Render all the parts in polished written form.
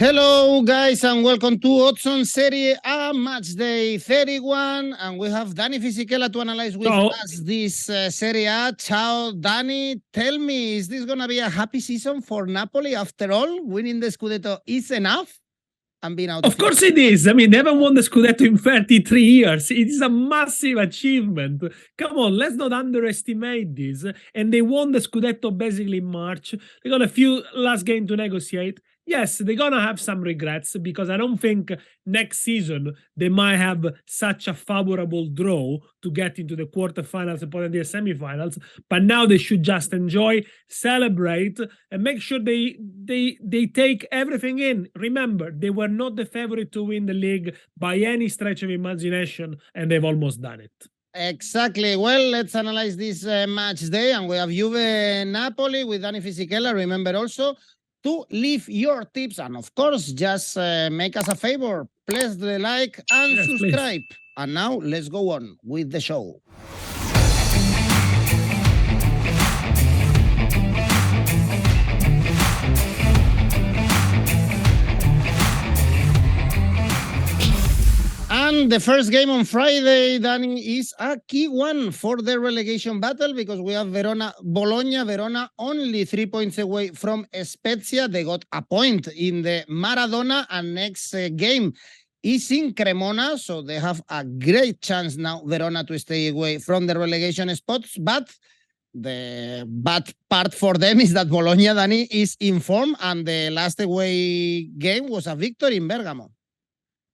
Hello, guys, and welcome to Odds Serie A Matchday 31. And we have Dani Fisichella to analyze with us this Serie A. Ciao, Dani. Tell me, is this going to be a happy season for Napoli after all? Winning the Scudetto is enough? And being out of course it is. I mean, they haven't won the Scudetto in 33 years. It is a massive achievement. Come on, let's not underestimate this. And they won the Scudetto basically in March. They got a few last games to negotiate. Yes, they're going to have some regrets because I don't think next season they might have such a favorable draw to get into the quarterfinals and potentially the semifinals. But now they should just enjoy, celebrate, and make sure they take everything in. Remember, they were not the favorite to win the league by any stretch of imagination, and they've almost done it. Exactly. Well, let's analyze this match day. And we have Juve Napoli with Dani Fisichella. Remember also to leave your tips, and of course, just make us a favor, press the like and subscribe. Please. And now let's go on with the show. And the first game on Friday, Dani, is a key one for the relegation battle because we have Bologna. Verona only 3 points away from Spezia. They got a point in the Maradona, and next game is in Cremona, so they have a great chance now, Verona, to stay away from the relegation spots. But the bad part for them is that Bologna, Dani, is in form, and the last away game was a victory in Bergamo.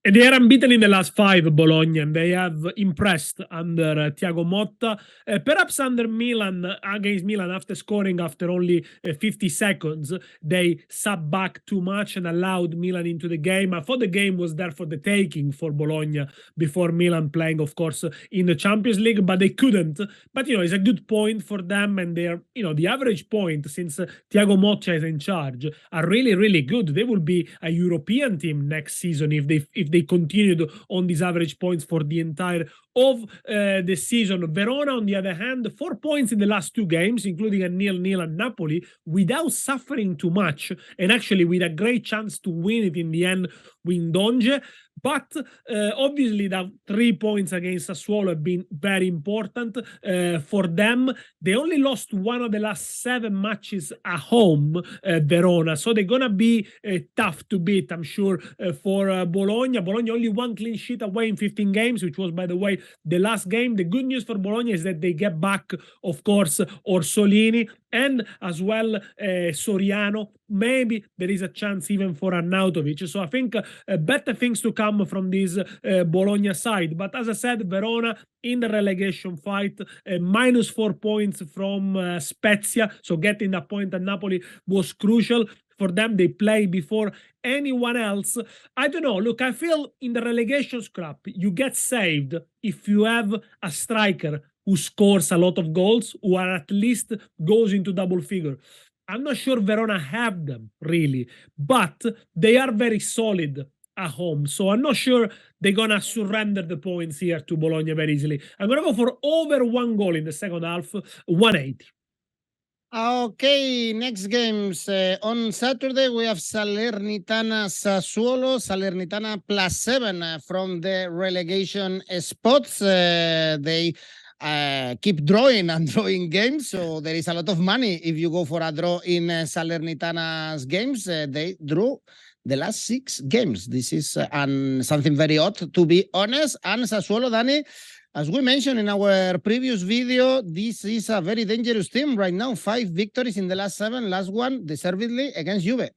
And they are unbeaten in the last 5, Bologna, and they have impressed under Thiago Motta. Perhaps under Milan, against Milan, after scoring after only 50 seconds, they sat back too much and allowed Milan into the game. I thought the game was there for the taking for Bologna before Milan playing, of course, in the Champions League, but they couldn't. But, it's a good point for them, and they're, the average point since Thiago Motta is in charge are really, really good. They will be a European team next season if they continued on these average points for the entire of the season. Verona, on the other hand, 4 points in the last 2 games, including a 0-0 at Napoli, without suffering too much, and actually with a great chance to win it in the end with Donge. But obviously, the 3 points against Sassuolo have been very important for them. They only lost 1 of the last 7 matches at home, Verona. So they're going to be tough to beat, I'm sure, for Bologna. Bologna only 1 clean sheet away in 15 games, which was, by the way, the last game. The good news for Bologna is that they get back, of course, Orsolini and as well Soriano. Maybe there is a chance even for Arnautovic. So I think better things to come from this Bologna side. But as I said, Verona in the relegation fight, minus 4 points from Spezia. So getting that point at Napoli was crucial for them. They play before anyone else. I don't know. Look, I feel in the relegation scrap, you get saved if you have a striker who scores a lot of goals, or at least goes into double figure. I'm not sure Verona have them, really, but they are very solid at home. So I'm not sure they're going to surrender the points here to Bologna very easily. I'm going to go for over 1 goal in the second half, 180. Okay, next games. On Saturday, we have Salernitana Sassuolo. Salernitana +7 from the relegation spots. They keep drawing and drawing games, so there is a lot of money if you go for a draw in Salernitana's games. They drew the last 6 games. This is something very odd, to be honest. And Sassuolo, Dani, as we mentioned in our previous video, this is a very dangerous team right now. 5 victories in the last 7, last one deservedly against Juve.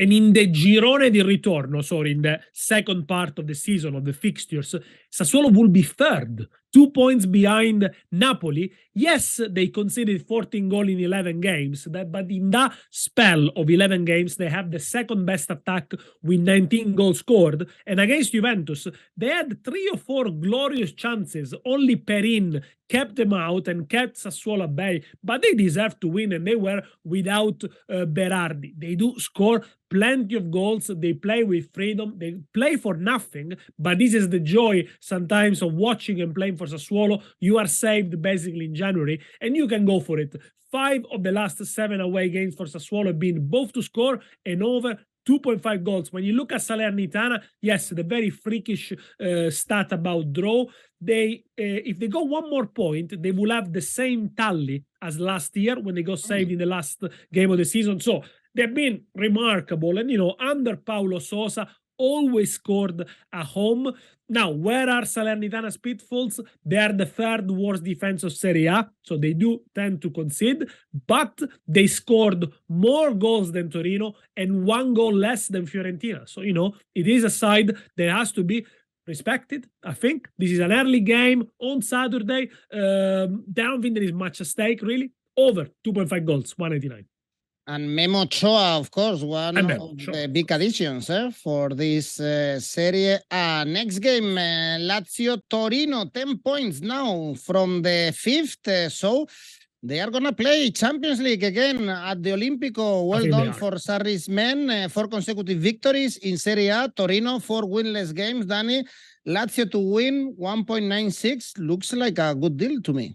And in the girone di ritorno, sorry, in the second part of the season of the fixtures, Sassuolo will be 3rd, 2 points behind Napoli. Yes, they conceded 14 goals in 11 games, but in that spell of 11 games, they have the second best attack with 19 goals scored. And against Juventus, they had 3 or 4 glorious chances. Only Perin kept them out and kept Sassuolo at bay, but they deserved to win, and they were without Berardi. They do score plenty of goals. They play with freedom. They play for nothing, but this is the joy sometimes of watching and playing for Sassuolo. You are saved basically in January, and you can go for it. 5 of the last 7 away games for Sassuolo have been both to score and over 2.5 goals. When you look at Salernitana, yes, the very freakish stat about draw, they if they go one more point, they will have the same tally as last year when they got saved in the last game of the season. So they've been remarkable. And, under Paulo Sousa, always scored at home. Now, where are Salernitana's pitfalls? They are the third worst defense of Serie A, so they do tend to concede, but they scored more goals than Torino and 1 goal less than Fiorentina. So, it is a side that has to be respected. I think this is an early game on Saturday. I don't think there is much at stake, really. Over 2.5 goals, 189. And Memo Ochoa, of course, one of the big additions for this Serie A. Next game, Lazio Torino, 10 points now from the 5th. So they are going to play Champions League again at the Olimpico. Well done for Sarri's men. 4 consecutive victories in Serie A. Torino, 4 winless games. Danny, Lazio to win 1.96 looks like a good deal to me.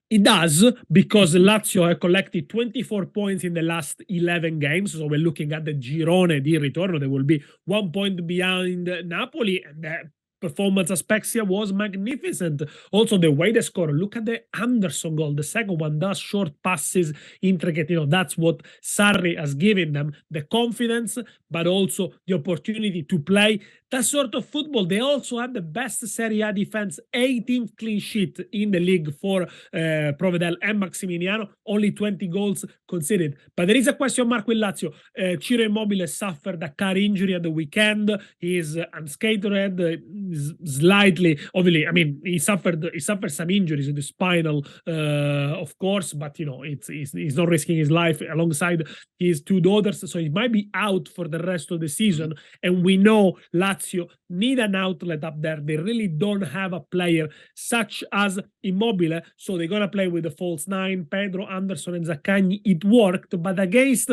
It does, because Lazio have collected 24 points in the last 11 games. So we're looking at the Girone di Ritorno. They will be 1 point behind Napoli. And the performance at Spezia was magnificent. Also, the way they score. Look at the Anderson goal. The second one does short passes, intricate. That's what Sarri has given them. The confidence, but also the opportunity to play that sort of football. They also have the best Serie A defense, 18th clean sheet in the league for Provedel and Maximiliano, only 20 goals conceded. But there is a question mark with Lazio. Ciro Immobile suffered a car injury at the weekend. He is unscathed, slightly, obviously, he suffered some injuries in the spinal, of course, but, he's not risking his life alongside his 2 daughters, so he might be out for the rest of the season. And we know Lazio need an outlet up there. They really don't have a player such as Immobile, so they're going to play with the false 9, Pedro, Anderson and Zaccagni. It worked, but against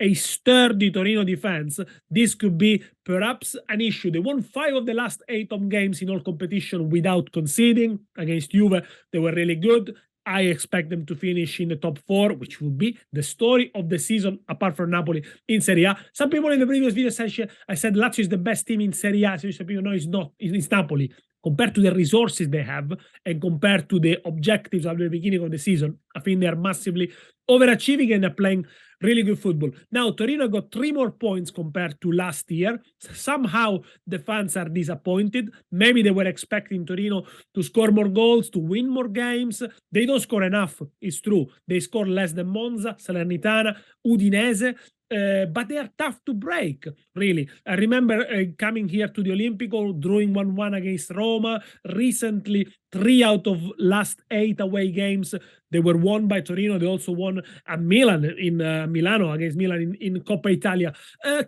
a sturdy Torino defense, this could be perhaps an issue. They won 5 of the last 8 home games in all competition without conceding. Against Juve, they were really good. I expect them to finish in the top 4, which will be the story of the season, apart from Napoli in Serie A. Some people in the previous video said, I said Lazio is the best team in Serie A. So some people know it's not. It's Napoli. Compared to the resources they have and compared to the objectives at the beginning of the season, I think they are massively overachieving and they're playing really good football. Now, Torino got 3 more points compared to last year. Somehow, the fans are disappointed. Maybe they were expecting Torino to score more goals, to win more games. They don't score enough, it's true. They score less than Monza, Salernitana, Udinese. But they are tough to break, really. I remember coming here to the Olimpico, drawing 1-1 against Roma. Recently, 3 out of last 8 away games, they were won by Torino. They also won at Milan, in Milano, against Milan in Coppa Italia.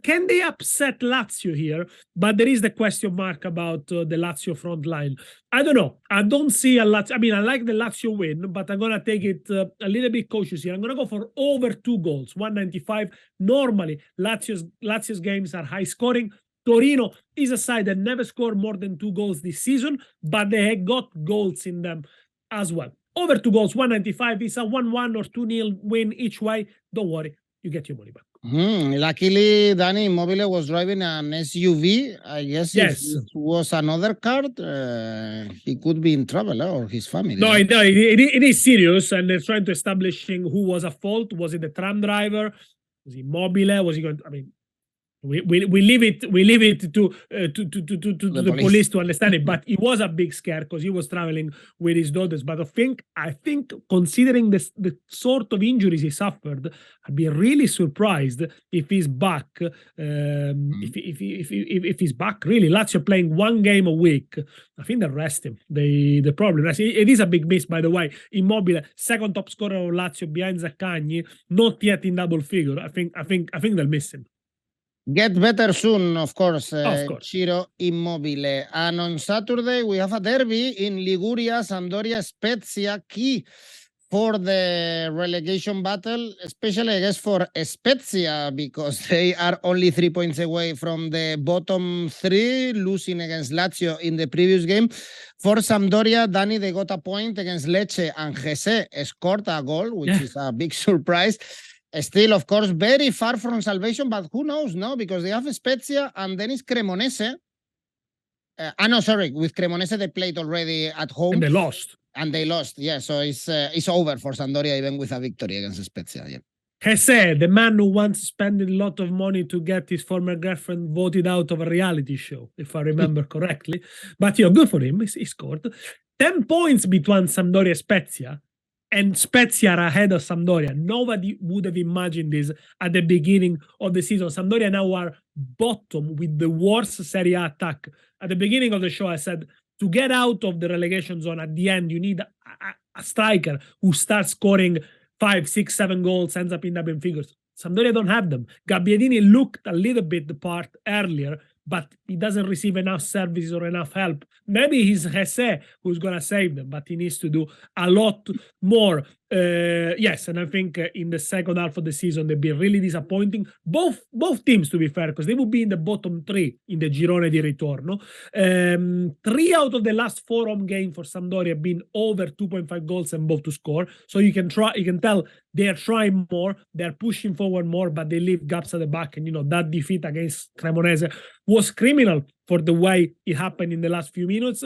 Can they upset Lazio here? But there is the question mark about the Lazio front line. I don't know. I don't see a Lazio. I like the Lazio win, but I'm going to take it a little bit cautious here. I'm going to go for over 2 goals, 195. Normally, Lazio's games are high scoring. Torino is a side that never scored more than 2 goals this season, but they have got goals in them as well. Over 2 goals, 195. It's a 1-1 or 2-0 win each way. Don't worry, you get your money back. Luckily, Danny Immobile was driving an SUV. I guess if it was another car, he could be in trouble, or his family. No, it is serious, and they're trying to establish who was at fault. Was it the tram driver? Was it Immobile? Was he going to, we leave it to the police to understand it, but it was a big scare because he was traveling with his daughters. But I think considering the sort of injuries he suffered, I'd be really surprised if he's back. If he's back, really, Lazio playing 1 game a week. I think they rest him. They probably rest. It is a big miss, by the way. Immobile, second top scorer of Lazio behind Zaccagni, not yet in double figure. I think they'll miss him. Get better soon, of course. Ciro Immobile. And on Saturday, we have a derby in Liguria, Sampdoria, Spezia, key for the relegation battle, especially, I guess, for Spezia, because they are only 3 points away from the bottom 3, losing against Lazio in the previous game. For Sampdoria, Danny, they got a point against Lecce, and Jesse scored a goal, which is a big surprise. Still, of course, very far from salvation, but who knows, no? Because they have Spezia and then it's Cremonese. With Cremonese they played already at home. And they lost. Yeah. So it's over for Sampdoria even with a victory against Spezia. Yeah. Jesse, the man who once spent a lot of money to get his former girlfriend voted out of a reality show, if I remember correctly. But good for him. He scored 10 points between Sampdoria and Spezia. And Spezia are ahead of Sampdoria. Nobody would have imagined this at the beginning of the season. Sampdoria now are bottom with the worst Serie A attack. At the beginning of the show, I said, to get out of the relegation zone at the end, you need a striker who starts scoring 5, 6, 7 goals, ends up in double figures. Sampdoria don't have them. Gabbiadini looked a little bit the part earlier, but he doesn't receive enough services or enough help. Maybe he's Jesse who's going to save them, but he needs to do a lot more. Yes, and I think in the second half of the season, they've been really disappointing. Both teams, to be fair, because they will be in the bottom 3 in the Girone di Ritorno. 3 out of the last 4 home games for Sampdoria have been over 2.5 goals and both to score. So you can tell they're trying more, they're pushing forward more, but they leave gaps at the back. And, that defeat against Cremonese was criminal for the way it happened in the last few minutes.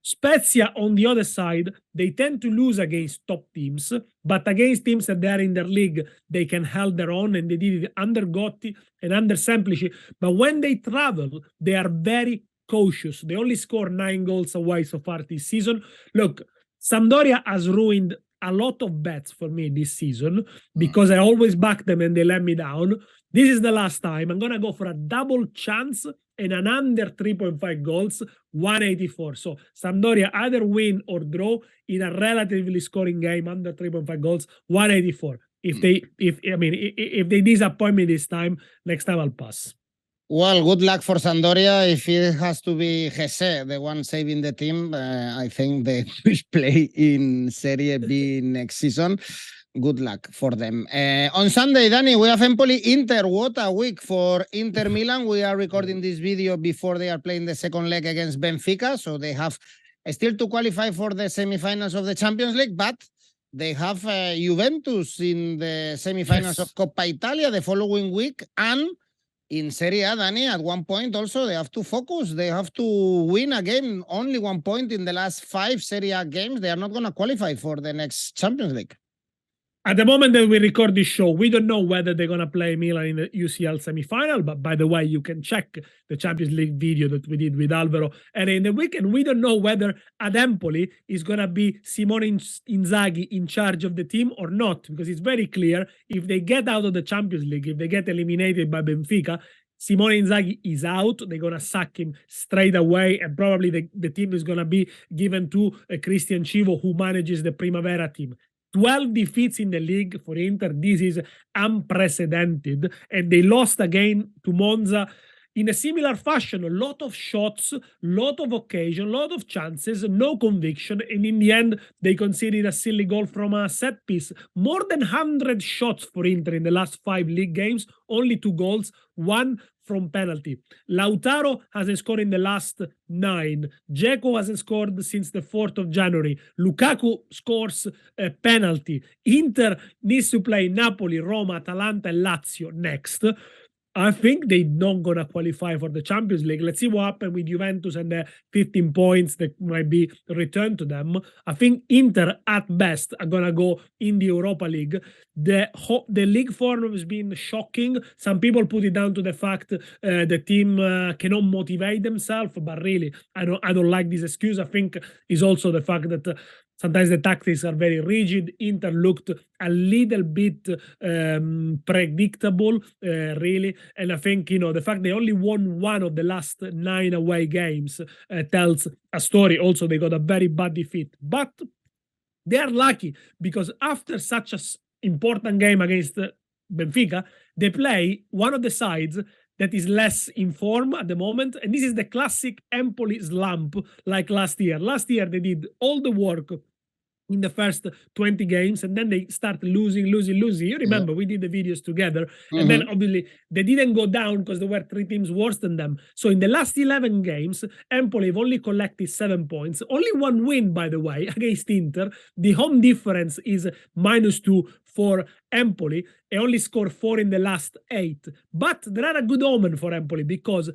Spezia, on the other side, they tend to lose against top teams, but against teams that they are in their league, they can hold their own, and they did it under Gotti and under Semplici. But when they travel, they are very cautious. They only score 9 goals away so far this season. Look, Sampdoria has ruined a lot of bets for me this season because I always back them and they let me down. This is the last time. I'm going to go for a double chance and an under 3.5 goals, 184. So Sampdoria either win or draw in a relatively scoring game under 3.5 goals, 184. If they disappoint me this time, next time I'll pass. Well, good luck for Sampdoria. If it has to be Jesse, the one saving the team, I think they will play in Serie B next season. Good luck for them. On Sunday, Danny, we have Empoli Inter. What a week for Inter Milan. We are recording this video before they are playing the second leg against Benfica. So they have still to qualify for the semifinals of the Champions League, but they have Juventus in the semifinals of Coppa Italia the following week. And in Serie A, Danny, at one point also, they have to focus. They have to win a game, only 1 point in the last 5 Serie A games. They are not going to qualify for the next Champions League. At the moment that we record this show, we don't know whether they're going to play Milan in the UCL semifinal. But by the way, you can check the Champions League video that we did with Alvaro. And in the weekend, we don't know whether at Empoli is going to be Simone Inzaghi in charge of the team or not. Because it's very clear, if they get out of the Champions League, if they get eliminated by Benfica, Simone Inzaghi is out. They're going to sack him straight away. And probably the team is going to be given to Christian Chivo, who manages the Primavera team. 12 defeats in the league for Inter. This is unprecedented. And they lost again to Monza in a similar fashion. A lot of shots, lot of occasion, a lot of chances, no conviction. And in the end, they conceded a silly goal from a set piece. More than 100 shots for Inter in the last 5 league games. Only 2 goals, 1 from penalty. Lautaro hasn't scored in the last 9. Dzeko hasn't scored since the 4th of January. Lukaku scores a penalty. Inter needs to play Napoli, Roma, Atalanta, and Lazio next. I think they're not going to qualify for the Champions League. Let's see what happens with Juventus and the 15 points that might be returned to them. I think Inter, at best, are going to go in the Europa League. The league form has been shocking. Some people put it down to the fact the team cannot motivate themselves, but really, I don't like this excuse. I think it's also the fact that sometimes the tactics are very rigid. Inter looked a little bit predictable, really. And I think, the fact they only won 1 of the last 9 away games tells a story. Also, they got a very bad defeat. But they are lucky because after such an important game against Benfica, they play one of the sides that is less in form at the moment. And this is the classic Empoli slump like last year. Last year, they did all the work in the first 20 games, and then they start losing. You remember, we did the videos together, and then obviously they didn't go down because there were 3 teams worse than them. So in the last 11 games, Empoli have only collected 7 points. Only 1 win, by the way, against Inter. The home difference is -2 for Empoli. They only scored 4 in the last 8. But there are a good omen for Empoli, because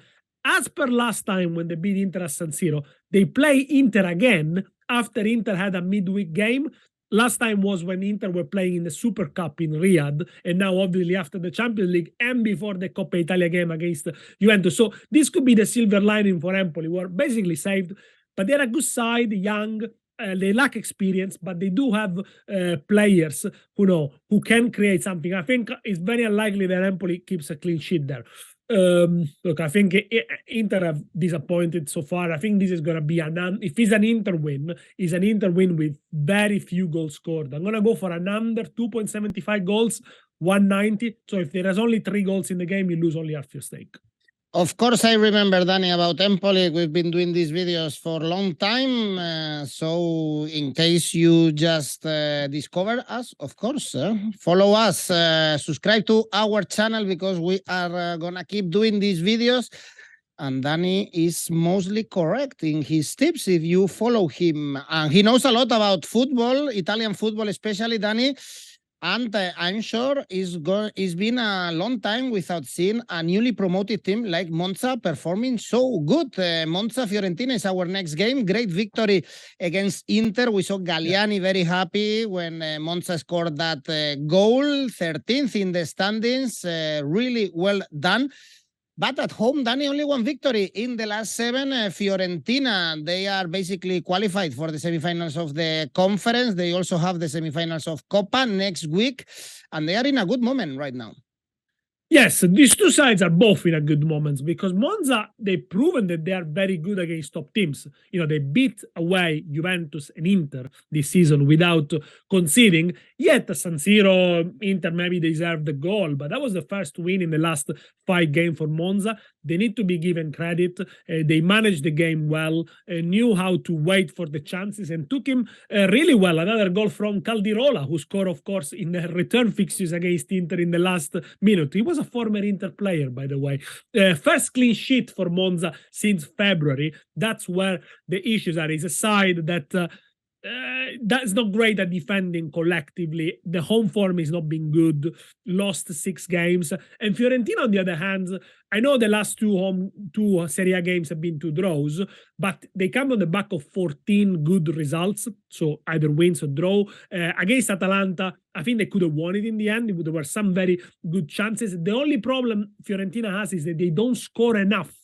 as per last time when they beat Inter at San Siro, they play Inter again after Inter had a midweek game. Last time was when Inter were playing in the Super Cup in Riyadh, and now obviously after the Champions League and before the Coppa Italia game against Juventus. So this could be the silver lining for Empoli, who are basically saved, but they're a good side, young. They lack experience, but they do have players who can create something. I think it's very unlikely that Empoli keeps a clean sheet there. Look, I think Inter have disappointed so far. I think this is going to be if it's an Inter win, it's an Inter win with very few goals scored. I'm going to go for an under 2.75 goals, 190. So if there is only 3 goals in the game, you lose only half your stake. Of course, I remember, Danny, about Empoli. We've been doing these videos for a long time. So in case you just discover us, of course, follow us, subscribe to our channel, because we are going to keep doing these videos. And Danny is mostly correct in his tips if you follow him. And he knows a lot about football, Italian football especially, Danny. And I'm sure it's been a long time without seeing a newly promoted team like Monza performing so good. Monza Fiorentina is our next game. Great victory against Inter. We saw Galliani very happy when Monza scored that goal. 13th in the standings. Really well done. But at home, Danny, only 1 victory in the last 7. Fiorentina, they are basically qualified for the semifinals of the conference. They also have the semifinals of Coppa next week, and they are in a good moment right now. Yes, these two sides are both in a good moments, because Monza, they've proven that they are very good against top teams. They beat away Juventus and Inter this season without conceding. Yet San Siro, Inter maybe deserved the goal, but that was the first win in the last 5 games for Monza. They need to be given credit. They managed the game well, knew how to wait for the chances, and took him really well. Another goal from Caldirola, who scored, of course, in the return fixtures against Inter in the last minute. He was a former Inter player, by the way. First clean sheet for Monza since February. That's where the issues are. It's a side that's not great at defending collectively. The home form is not being good. Lost 6 games. And Fiorentina, on the other hand, I know the last 2 Serie A games have been 2 draws, but they come on the back of 14 good results. So either wins or draw. Against Atalanta, I think they could have won it in the end. There were some very good chances. The only problem Fiorentina has is that they don't score enough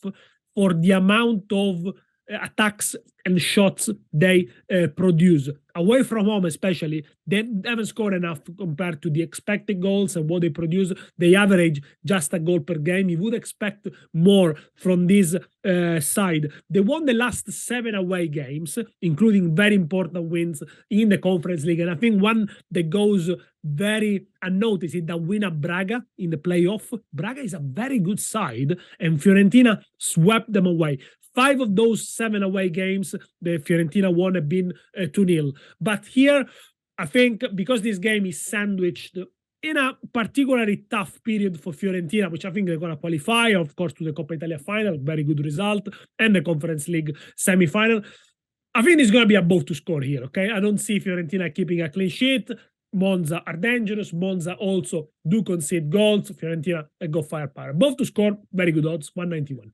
for the amount of attacks and shots they produce. Away from home especially, they haven't scored enough compared to the expected goals and what they produce. They average just a goal per game. You would expect more from this side. They won the last 7 away games, including very important wins in the Conference League. And I think one that goes very unnoticed is that win at Braga in the playoff. Braga is a very good side, and Fiorentina swept them away. 5 of those 7 away games, the Fiorentina won have been 2-0. But here, I think because this game is sandwiched in a particularly tough period for Fiorentina, which I think they're going to qualify, of course, to the Coppa Italia final, very good result, and the Conference League semi-final. I think it's going to be above to score here, okay? I don't see Fiorentina keeping a clean sheet. Monza are dangerous. Monza also do concede goals. Fiorentina go firepower. Both to score, very good odds, 191.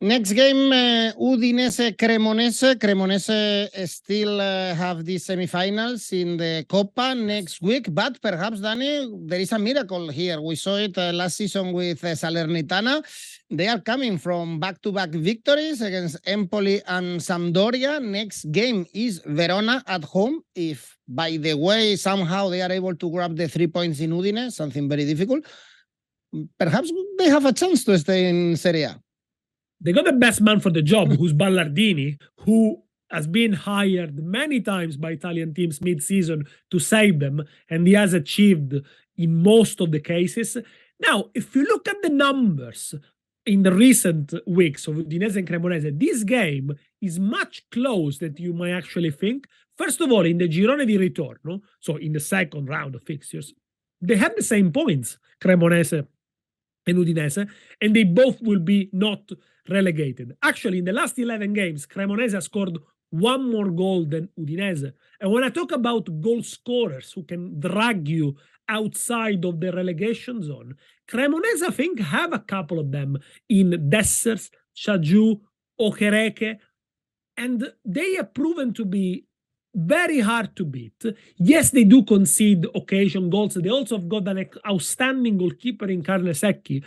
Next game, Udinese Cremonese. Cremonese still have the semifinals in the Coppa next week, but perhaps, Danny, there is a miracle here. We saw it last season with Salernitana. They are coming from back-to-back victories against Empoli and Sampdoria. Next game is Verona at home. If, by the way, somehow they are able to grab the 3 points in Udine, something very difficult, perhaps they have a chance to stay in Serie A. They got the best man for the job, who's Ballardini, who has been hired many times by Italian teams mid-season to save them, and he has achieved in most of the cases. Now, if you look at the numbers in the recent weeks of Udinese and Cremonese, this game is much closer than you might actually think. First of all, in the girone di ritorno, so in the second round of fixtures, they have the same points, Cremonese and Udinese, and they both will be not relegated. Actually, in the last 11 games, Cremonese has scored one more goal than Udinese. And when I talk about goal scorers who can drag you outside of the relegation zone, Cremonese, I think, have a couple of them in Dessers, Chaju, Okereke, and they have proven to be very hard to beat. Yes, they do concede occasion goals. They also have got an outstanding goalkeeper in Carnesecchi.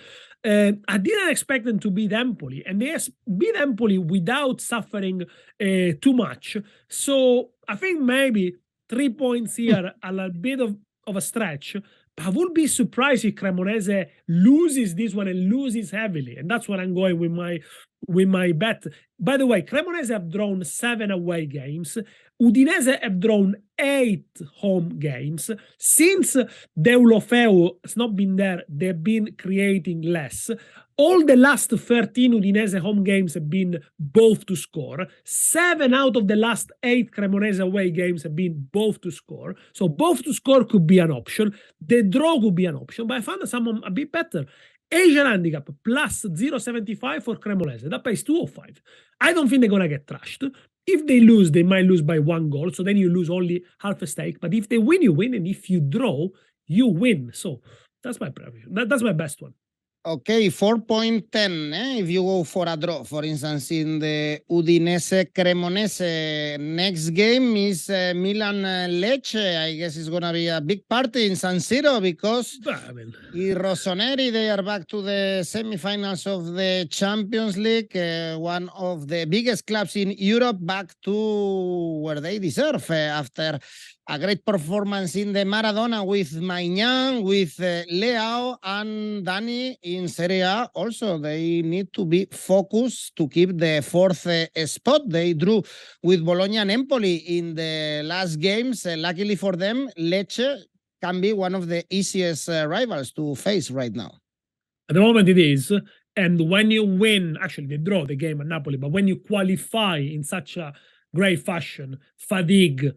I didn't expect them to beat Empoli, and they beat Empoli without suffering too much. So I think maybe 3 points here are a bit of a stretch. But I would be surprised if Cremonese loses this one and loses heavily. And that's what I'm going with my bet. By the way, Cremonese have drawn 7 away games. Udinese have drawn 8 home games. Since Deulofeu has not been there, they've been creating less. All the last 13 Udinese home games have been both to score. 7 out of the last 8 Cremonese away games have been both to score. So both to score could be an option. The draw could be an option, but I found someone a bit better. Asian handicap plus 0.75 for Cremonese. That pays 2.05. I don't think they're going to get trashed. If they lose, they might lose by 1 goal. So then you lose only half a stake. But if they win, you win. And if you draw, you win. So that's my preview. That's my best one. Okay, 4.10 if you go for a draw, for instance, in the Udinese Cremonese. Next game is Milan Lecce. I guess it's going to be a big party in San Siro because I Rossoneri, they are back to the semifinals of the Champions League, one of the biggest clubs in Europe, back to where they deserve after a great performance in the Maradona with Maignan, with Leao and Dani in Serie A. Also, they need to be focused to keep the 4th spot. They drew with Bologna and Empoli in the last games. Luckily for them, Lecce can be one of the easiest rivals to face right now. At the moment it is. And when you win, actually they draw the game at Napoli, but when you qualify in such a great fashion, fatigue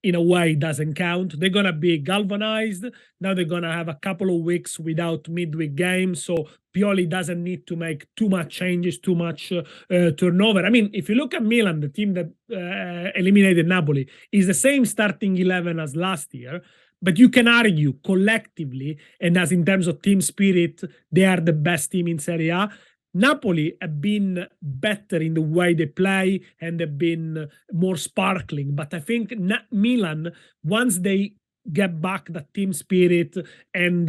in a way doesn't count. They're going to be galvanized. Now they're going to have a couple of weeks without midweek games. So Pioli doesn't need to make too much changes, too much turnover. I mean, if you look at Milan, the team that eliminated Napoli, is the same starting 11 as last year. But you can argue collectively, and as in terms of team spirit, they are the best team in Serie A. Napoli have been better in the way they play and have been more sparkling. But I think Milan, once they get back that team spirit and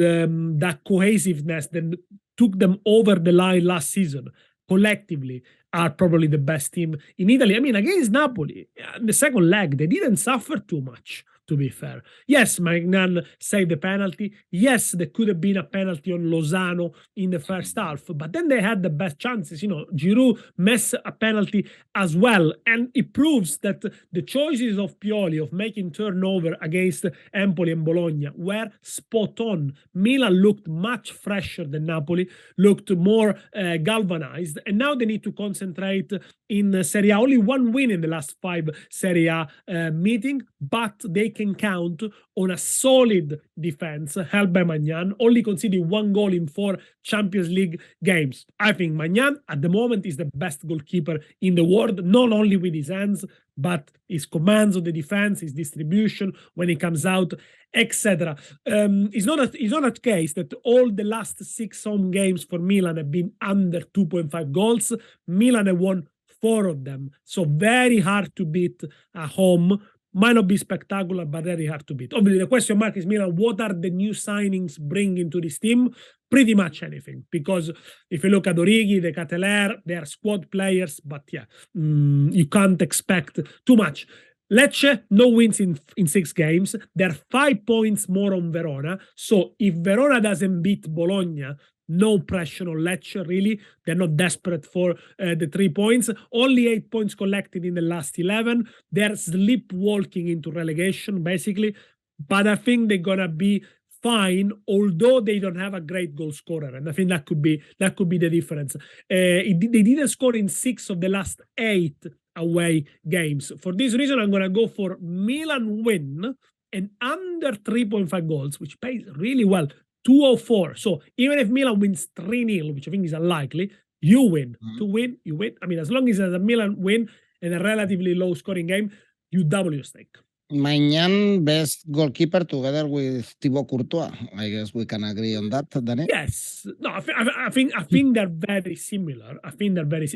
that cohesiveness that took them over the line last season, collectively are probably the best team in Italy. I mean, against Napoli, in the second leg, they didn't suffer too much, to be fair. Yes, Maignan saved the penalty. Yes, there could have been a penalty on Lozano in the first half, but then they had the best chances. You know, Giroud missed a penalty as well, and it proves that the choices of Pioli of making turnover against Empoli and Bologna were spot on. Milan looked much fresher than Napoli, looked more galvanized, and now they need to concentrate in Serie A. Only 1 win in the last 5 Serie A meeting, but they can count on a solid defense held by Maignan, only conceding 1 goal in 4 Champions League games. I think Maignan at the moment is the best goalkeeper in the world, not only with his hands, but his commands of the defense, his distribution when he comes out, etc. It's not a case that all the last 6 home games for Milan have been under 2.5 goals. Milan have won 4 of them, so very hard to beat at home. Might not be spectacular, but very hard to beat. Obviously, the question mark is Milan. What are the new signings bringing to this team? Pretty much anything. Because if you look at Origi, the Cateler, they are squad players, but yeah, you can't expect too much. Lecce, no wins in 6 games. They're 5 points more on Verona. So if Verona doesn't beat Bologna, no pressure on Lecce, really. They're not desperate for the 3 points. Only 8 points collected in the last 11. They're sleepwalking into relegation, basically. But I think they're going to be fine, although they don't have a great goal scorer. And I think that could be the difference. They didn't score in 6 of the last 8 away games. For this reason, I'm going to go for Milan win and under 3.5 goals, which pays really well, 204. So even if Milan wins 3-0, which I think is unlikely, you win. To win, you win. I mean, as long as it's a Milan win and a relatively low scoring game, you double your stake. Maignan, best goalkeeper together with Thibaut Courtois. I guess we can agree on that, Daniel. Yes. No, I think they're very similar.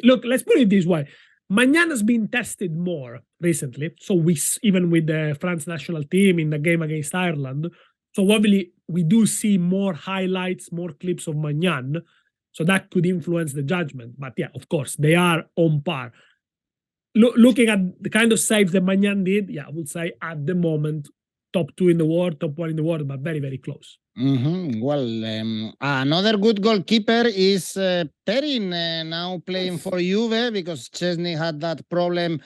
Look, let's put it this way. Maignan has been tested more recently. So even with the France national team in the game against Ireland. So obviously we do see more highlights, more clips of Maignan. So that could influence the judgment. But yeah, of course, they are on par. Looking at the kind of saves that Maignan did, yeah, I would say at the moment, top 2 in the world, top 1 in the world, but very, very close. Well, another good goalkeeper is Perin, now playing for Juve, because Chesney had that problem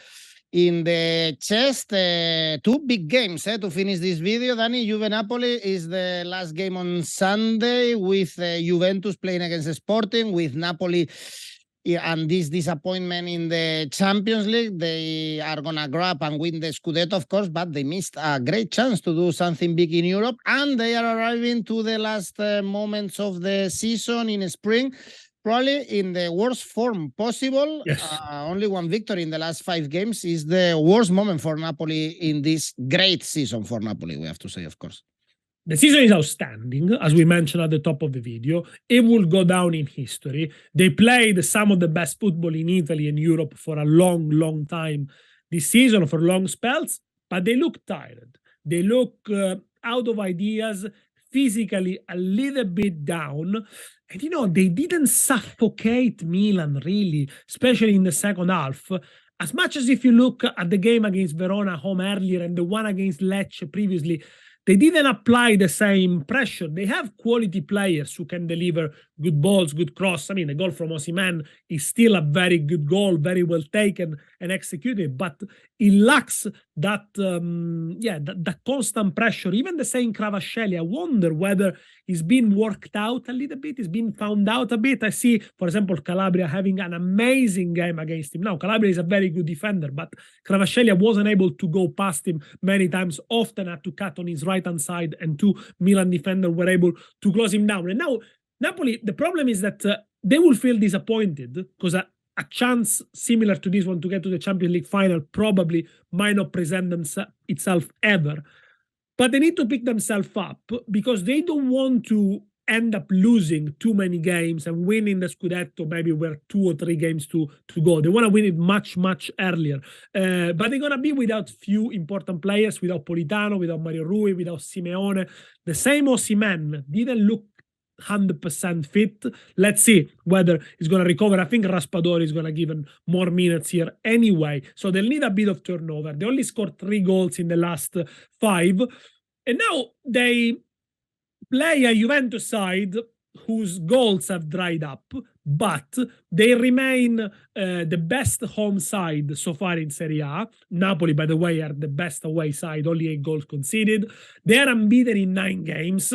in the chest. 2 big games to finish this video. Danny, Juve-Napoli is the last game on Sunday, with Juventus playing against Sporting, with Napoli and this disappointment in the Champions League. They are going to grab and win the Scudetto, of course, but they missed a great chance to do something big in Europe, and they are arriving to the last moments of the season in spring, probably in the worst form possible. Yes. Only 1 victory in the last 5 games is the worst moment for Napoli in this great season for Napoli, we have to say, of course. The season is outstanding, as we mentioned at the top of the video. It will go down in history. They played some of the best football in Italy and Europe for a long, long time this season, for long spells, but they look tired. They look out of ideas, physically a little bit down. And, you know, they didn't suffocate Milan, really, especially in the second half. As much as if you look at the game against Verona home earlier and the one against Lecce previously, they didn't apply the same pressure. They have quality players who can deliver good balls, good cross. I mean, the goal from Osimhen is still a very good goal, very well taken and executed, but it lacks that, that constant pressure. Even the same Kvaratskhelia, I wonder whether it's been worked out a little bit, it's been found out a bit. I see, for example, Calabria having an amazing game against him. Now, Calabria is a very good defender, but Kvaratskhelia wasn't able to go past him many times, often had to cut on his right-hand side, and 2 Milan defenders were able to close him down. And now, Napoli, the problem is that they will feel disappointed, because a chance similar to this one to get to the Champions League final probably might not present itself ever. But they need to pick themselves up, because they don't want to end up losing too many games and winning the Scudetto maybe where 2 or 3 games to go. They want to win it much, much earlier. But they're going to be without few important players, without Politano, without Mario Rui, without Simeone. The same Osimhen didn't look 100% fit. Let's see whether he's going to recover. I think Raspadori is going to give him more minutes here anyway, so they'll need a bit of turnover. They only scored 3 goals in the last 5, and now they play a Juventus side whose goals have dried up, but they remain the best home side so far in Serie A. Napoli, by the way, are the best away side, only 8 goals conceded. They are unbeaten in 9 games,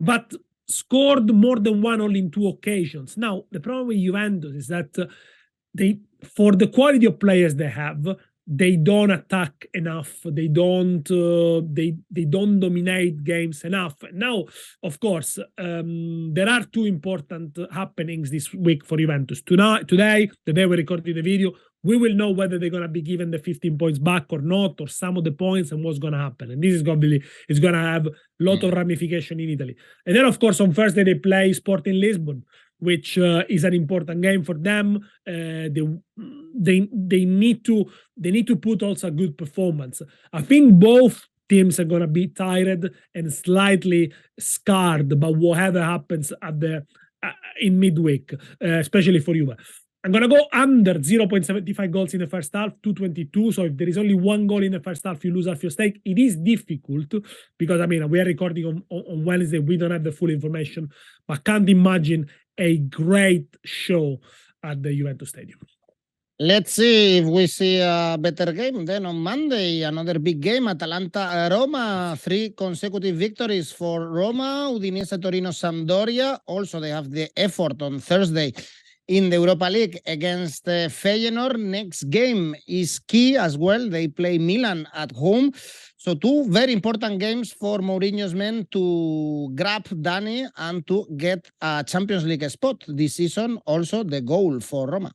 but scored more than 1 only in 2 occasions. Now, the problem with Juventus is that they, for the quality of players they have, they don't attack enough. They don't dominate games enough. Now, of course, there are 2 important happenings this week for Juventus. Today, the day we recorded the video, we will know whether they're going to be given the 15 points back or not, or some of the points, and what's going to happen. And this is going to have a lot of ramification in Italy. And then, of course, on Thursday, they play Sporting Lisbon, which is an important game for them. They need to put also a good performance. I think both teams are going to be tired and slightly scarred by whatever happens in midweek, especially for Juve. I'm going to go under 0.75 goals in the first half, 2.22. So if there is only 1 goal in the first half, you lose half your stake. It is difficult because, I mean, we are recording on Wednesday. We don't have the full information, but I can't imagine a great show at the Juventus Stadium. Let's see if we see a better game. Then on Monday, another big game, Atalanta-Roma, 3 consecutive victories for Roma, Udinese, Torino, Sampdoria. Also, they have the effort on Thursday in the Europa League against Feyenoord. Next game is key as well. They play Milan at home. So two very important games for Mourinho's men to grab Dani and to get a Champions League spot this season. Also the goal for Roma.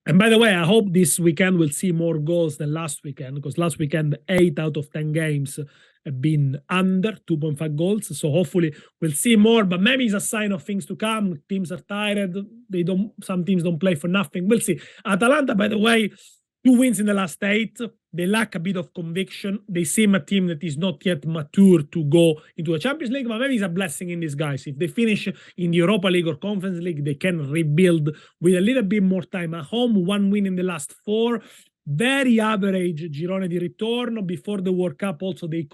And by the way, I hope this weekend we'll see more goals than last weekend, because last weekend 8 out of 10 games have been under 2.5 goals. So hopefully we'll see more, but maybe it's a sign of things to come. Teams are tired. Some teams don't play for nothing. We'll see. Atalanta, by the way, 2 wins in the last 8. They lack a bit of conviction. They seem a team that is not yet mature to go into a Champions League, but maybe it's a blessing in disguise. If they finish in the Europa League or Conference League, they can rebuild with a little bit more time at home. 1 win in the last 4. Very average girone di ritorno. Before the World Cup also they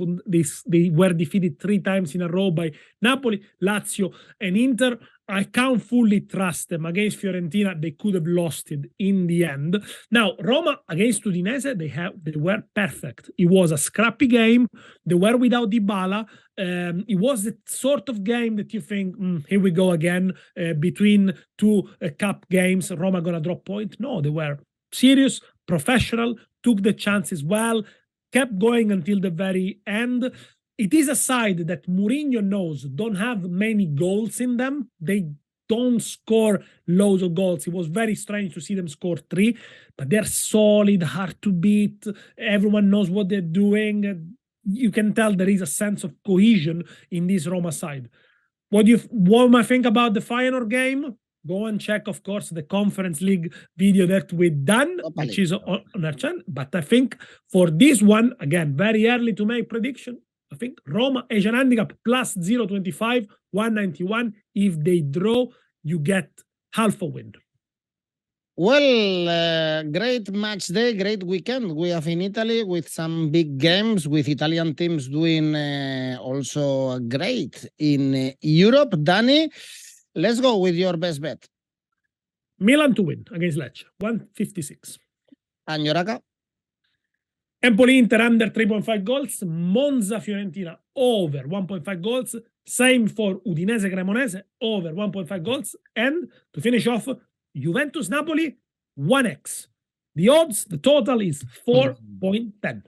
were defeated 3 times in a row by Napoli, Lazio and Inter. I can't fully trust them. Against Fiorentina, they could have lost it in the end. Now, Roma against Udinese, they were perfect. It was a scrappy game. They were without Dybala. It was the sort of game that you think, here we go again, between 2 cup games, Roma gonna drop point. No, they were serious, professional, took the chances well, kept going until the very end. It is a side that Mourinho knows don't have many goals in them. They don't score loads of goals. It was very strange to see them score 3, but they're solid, hard to beat. Everyone knows what they're doing. You can tell there is a sense of cohesion in this Roma side. What am I think about the Feyenoord game? Go and check, of course, the Conference League video that we've done, which is on our channel. But I think for this one, again, very early to make prediction, I think Roma Asian handicap plus 0.25, 191. If they draw, you get half a win. Well, great match day, great weekend we have in Italy with some big games, with Italian teams doing also great in Europe. Dani, let's go with your best bet. Milan to win against Lecce, 156. And Yoraka? Empoli Inter under 3.5 goals. Monza Fiorentina over 1.5 goals. Same for Udinese Cremonese over 1.5 goals. And to finish off, Juventus Napoli 1x. The odds, the total is 4.10.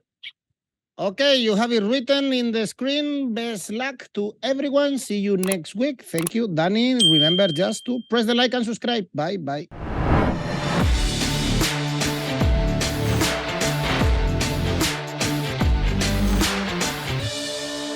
Okay, you have it written in the screen. Best luck to everyone. See you next week. Thank you, Dani. Remember just to press the like and subscribe. Bye.